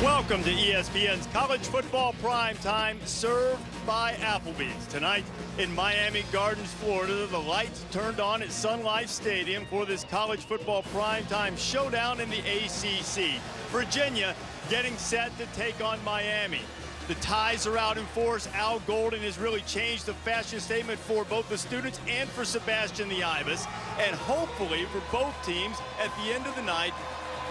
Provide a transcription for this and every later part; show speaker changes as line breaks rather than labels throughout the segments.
Welcome to ESPN's College Football Primetime, served by Applebee's. Tonight in Miami Gardens, Florida, the lights turned on at Sun Life Stadium for this College Football Primetime showdown in the ACC. Virginia getting set to take on Miami. The ties are out in force. Al Golden has really changed the fashion statement for both the students and for Sebastian the Ibis. And hopefully for both teams, at the end of the night,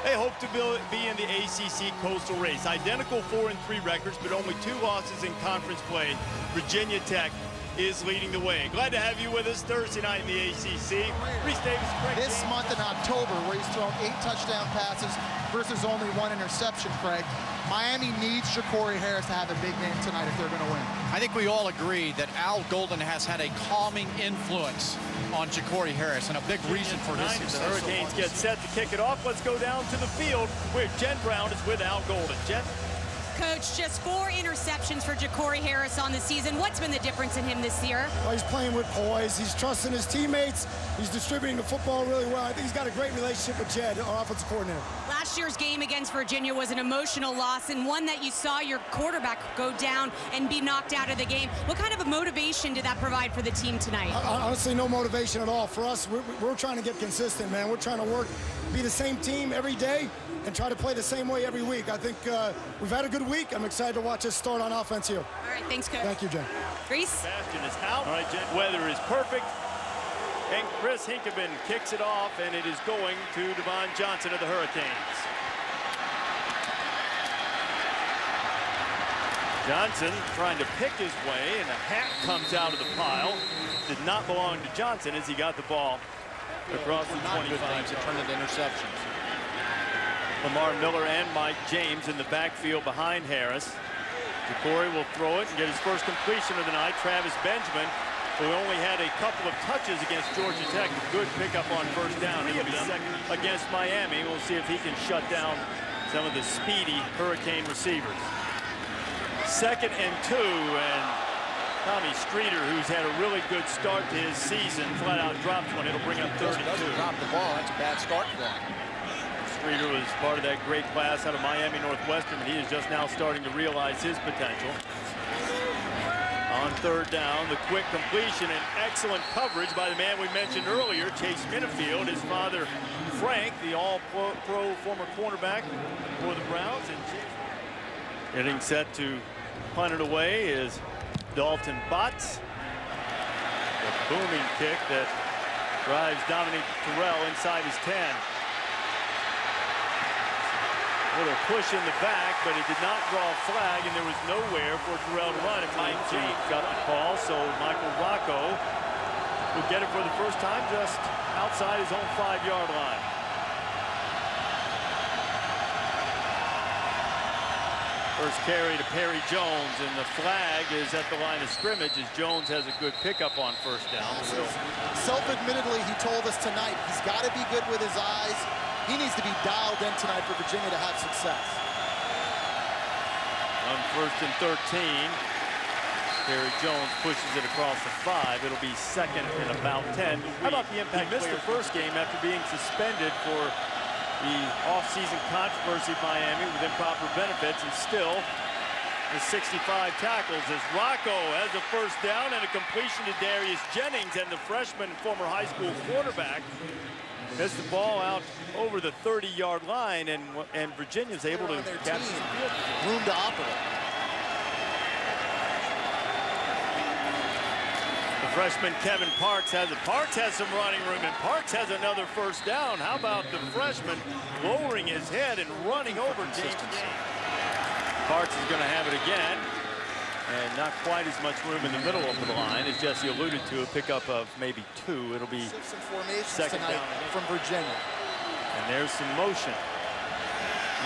they hope to be in the ACC Coastal race. Identical 4-3 records, but only 2 losses in conference play. Virginia Tech is leading the way. Glad to have you with us Thursday night in the ACC. Reese Davis, Craig.
This month in October, where he's thrown 8 touchdown passes versus only 1 interception, Craig, Miami needs Ja'Cory Harris to have a big game tonight if they're going to win.
I think we all agree that Al Golden has had a calming influence on Ja'Cory Harris, and a big reason for his success.
The Hurricanes get set to kick it off. Let's go down to the field where Jen Brown is with Al Golden. Jen?
Coach, just 4 interceptions for Ja'Cory Harris on the season. What's been the difference in him this year?
Well, he's playing with poise. He's trusting his teammates. He's distributing the football really well. I think he's got a great relationship with Jed, our offensive coordinator.
Last year's game against Virginia was an emotional loss, and one that you saw your quarterback go down and be knocked out of the game. What kind of a motivation did that provide for the team tonight?
Honestly, no motivation at all. For us, we're trying to get consistent, man. We're trying to work, be the same team every day, and try to play the same way every week. I think we've had a good week. I'm excited to watch us start on offense here.
All right, thanks, Coach.
Thank you, Jen.
Reese?
Sebastian is out. All right, Jen, weather is perfect. And Chris Hinkevin kicks it off, and it is going to Devon Johnson of the Hurricanes. Johnson trying to pick his way, and a hat comes out of the pile. Did not belong to Johnson as he got the ball across the 25.
It turned into interceptions.
Lamar Miller and Mike James in the backfield behind Harris. Ja'Cory will throw it and get his first completion of the night. Travis Benjamin, who only had a couple of touches against Georgia Tech. A good pickup on first down. He'll be second against Miami. We'll see if he can shut down some of the speedy Hurricane receivers. 2nd and 2, and Tommy Streeter, who's had a really good start to his season, flat out drops one. It'll bring up 32.
Doesn't drop the ball. That's a bad start for him.
Streeter was part of that great class out of Miami Northwestern, but he is just now starting to realize his potential. On 3rd down, the quick completion and excellent coverage by the man we mentioned earlier, Chase Minifield. His father, Frank, the all-pro former cornerback for the Browns. And getting set to punt it away is Dalton Botts. A booming kick that drives Dominic Terrell inside his 10. A little push in the back, but he did not draw a flag, and there was nowhere for Terrell to run. And Mike James got the call, so Michael Rocco will get it for the first time just outside his own 5-yard line. First carry to Perry Jones, and the flag is at the line of scrimmage as Jones has a good pickup on first down.
Self-admittedly, he told us tonight he's got to be good with his eyes. He needs to be dialed in tonight for Virginia to have success.
On 1st and 13, Perry Jones pushes it across the 5. It'll be 2nd and about 10. How about the impact? He missed the first game after being suspended for the off-season controversy of Miami with improper benefits, and still the 65 tackles as Rocco has a first down and a completion to Darius Jennings, and the freshman former high school quarterback missed the ball out over the 30-yard line, and Virginia's able to capture the field.
Room to operate.
The freshman Kevin Parks has it. Parks has some running room, and Parks has another first down. How about the freshman lowering his head and running over James? Parks is going to have it again. And not quite as much room in the middle of the line, as Jesse alluded to, a pickup of maybe 2. It'll be second down
from Virginia.
And there's some motion.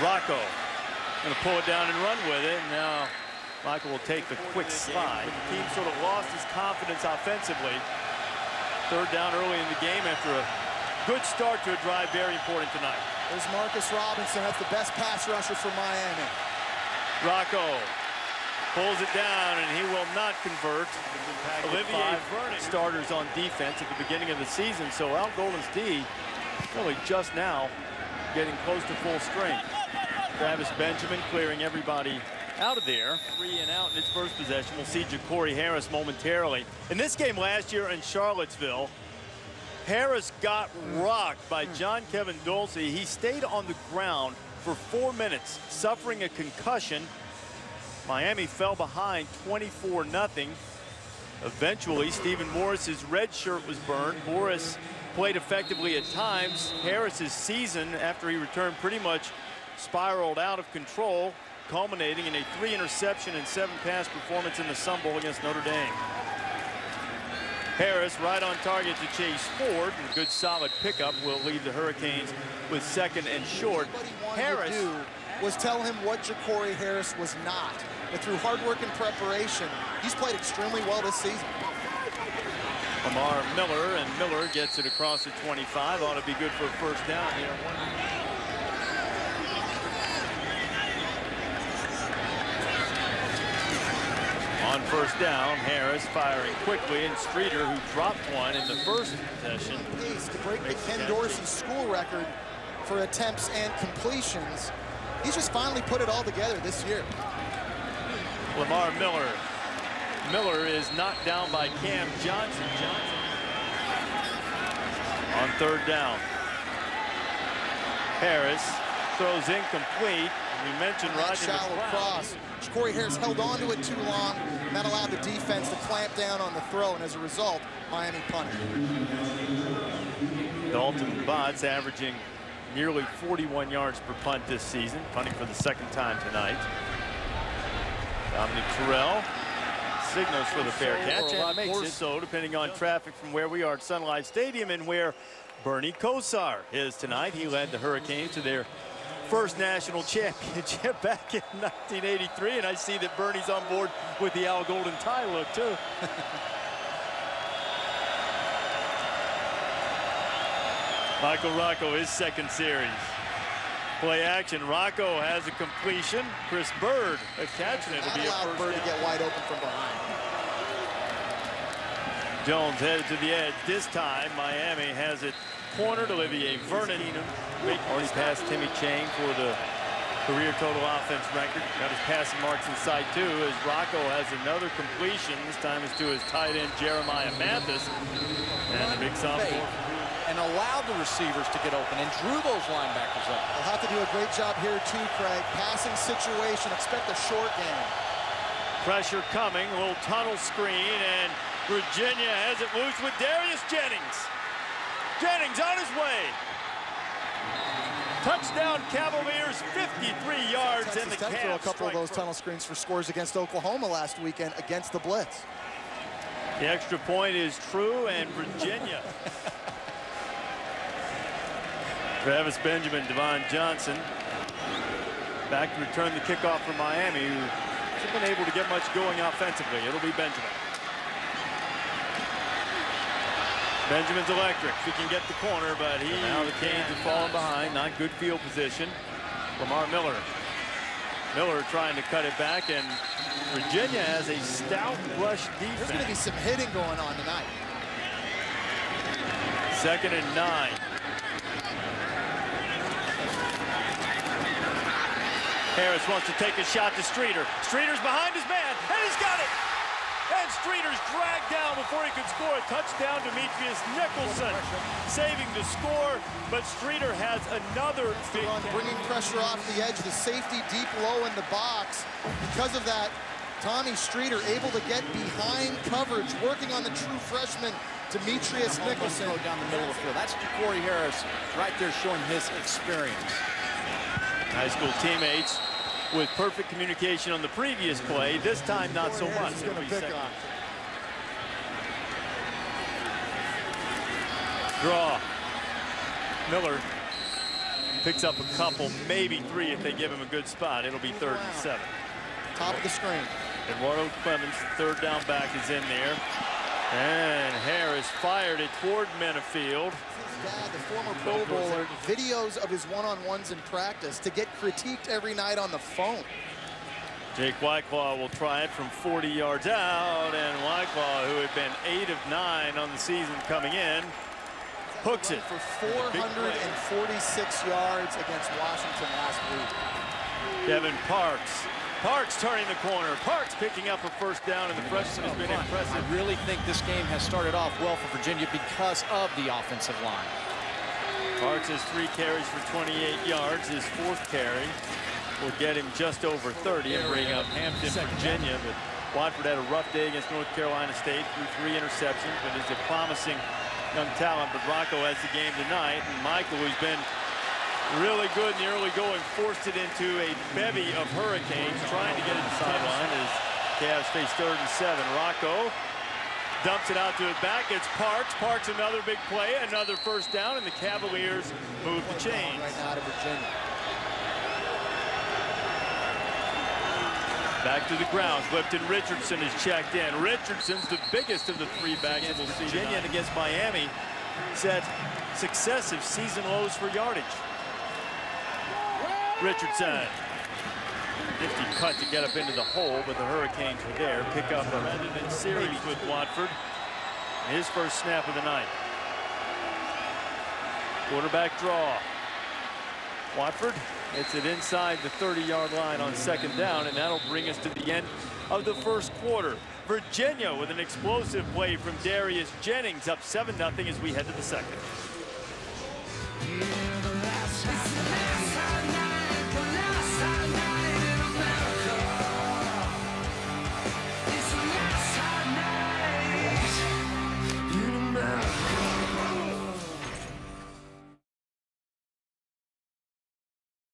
Rocco going to pull it down and run with it. And now Michael will take the quick slide. The team sort of lost his confidence offensively. 3rd down early in the game after a good start to a drive, very important tonight.
There's Marcus Robinson. That's the best pass rusher for Miami.
Rocco pulls it down, and he will not convert. Olivier Vernon starters on defense at the beginning of the season, so Al Golden's D really just now getting close to full strength. Travis Benjamin clearing everybody out of there. 3 and out in its first possession. We'll see Ja'Cory Harris momentarily. In this game last year in Charlottesville, Harris got rocked by John Kevin Dulce. He stayed on the ground for 4 minutes, suffering a concussion. Miami fell behind 24-0. Eventually, Stephen Morris's red shirt was burned. Morris played effectively at times. Harris's season, after he returned, pretty much spiraled out of control, culminating in a 3 interception and 7 pass performance in the Sun Bowl against Notre Dame. Harris right on target to Chase Ford, and a good solid pickup will leave the Hurricanes with 2nd and short.
Harris was tell him what Ja'Cory Harris was not. But through hard work and preparation, he's played extremely well this season.
Lamar Miller, and Miller gets it across the 25. Ought to be good for a first down here. On first down, Harris firing quickly, and Streeter, who dropped one in the first possession.
To break the Ken Dorsey school record for attempts and completions. He's just finally put it all together this year.
Lamar Miller. Miller is knocked down by Cam Johnson. On third down. Harris throws incomplete. We mentioned Roger
shallow cross. Ja'Cory Harris held on to it too long, and that allowed the defense to clamp down on the throw, and as a result, Miami punted.
Dalton Botts averaging nearly 41 yards per punt this season, punting for the 2nd time tonight. Dominic Terrell signals for the fair catch and makes it so, depending on traffic from where we are at Sun Life Stadium and where Bernie Kosar is tonight. He led the Hurricanes to their first national championship back in 1983, and I see that Bernie's on board with the Al Golden tie look too. Michael Rocco, his 2nd series. Play action. Rocco has a completion. Chris Bird catching it. It'll be a first
Bird
down.
to get wide open from behind.
Jones headed to the edge. This time, Miami has it cornered. Olivier Vernon already passed Timmy Chang for the career total offense record. Got his passing marks inside too, as Rocco has another completion. This time is to his tight end Jeremiah Mathis, and the big sophomore.
And allowed the receivers to get open and drew those linebackers up.
They'll have to do a great job here too, Craig. Passing situation, expect a short game.
Pressure coming, a little tunnel screen, and Virginia has it loose with Darius Jennings. Jennings on his way. Touchdown Cavaliers, 53 yards in the
Texas Tech threw a couple of those tunnel screens for scores against Oklahoma last weekend against the blitz.
The extra point is true, and Virginia. Travis Benjamin, Devon Johnson back to return the kickoff for Miami, who hasn't been able to get much going offensively. It'll be Benjamin. Benjamin's electric. He can get the corner, but now the Canes have fallen behind. Not good field position. Lamar Miller. Miller trying to cut it back, and Virginia has a stout rush defense.
There's going to be some hitting going on tonight.
2nd and 9. Harris wants to take a shot to Streeter. Streeter's behind his man, and he's got it! And Streeter's dragged down before he could score a touchdown. Demetrius Nicholson saving the score, but Streeter has another big
run, bringing pressure off the edge, the safety deep low in the box. Because of that, Tommy Streeter able to get behind coverage, working on the true freshman, Demetrius Nicholson.
Down the middle of the field. That's Ja'Cory Harris right there showing his experience.
High school teammates with perfect communication on the previous play. This time, not so much. Draw. Miller picks up a couple, maybe 3 if they give him a good spot. It'll be 3rd and 7.
Top of the screen.
Eduardo Clemens, 3rd down back, is in there. And Harris fired it toward Menafield.
His dad, the former Pro Bowler, videos of his one-on-ones in practice to get critiqued every night on the phone.
Jake Whiteclaw will try it from 40 yards out, and Whiteclaw, who had been 8 of 9 on the season coming in, hooks it
for 446 yards against Washington last week.
Kevin Parks. Parks turning the corner. Parks picking up a first down, and the freshman has been impressive.
I really think this game has started off well for Virginia because of the offensive line.
Parks has 3 carries for 28 yards. His 4th carry will get him just over 30 and bring up Hampton, Virginia. But Watford had a rough day against North Carolina State, threw 3 interceptions, but is a promising young talent. But Rocco has the game tonight, and Michael, who's been really good in the early going, forced it into a bevy of Hurricanes, trying to get it to the sideline as Cavs face 3rd and 7. Rocco dumps it out to his back. It's Parks. Parks another big play, another first down, and the Cavaliers move the chains.
Right now to Virginia.
Back to the ground. Clifton Richardson is checked in. Richardson's the biggest of the 3 backs that we'll see. Virginia and against Miami set successive season lows for yardage. Richardson. Nifty cut to get up into the hole, but the Hurricanes were there. Pick up a redundant series with Watford. His first snap of the night. Quarterback draw. Watford gets it inside the 30-yard line on 2nd down, and that'll bring us to the end of the first quarter. Virginia with an explosive play from Darius Jennings, up 7-0 as we head to the 2nd.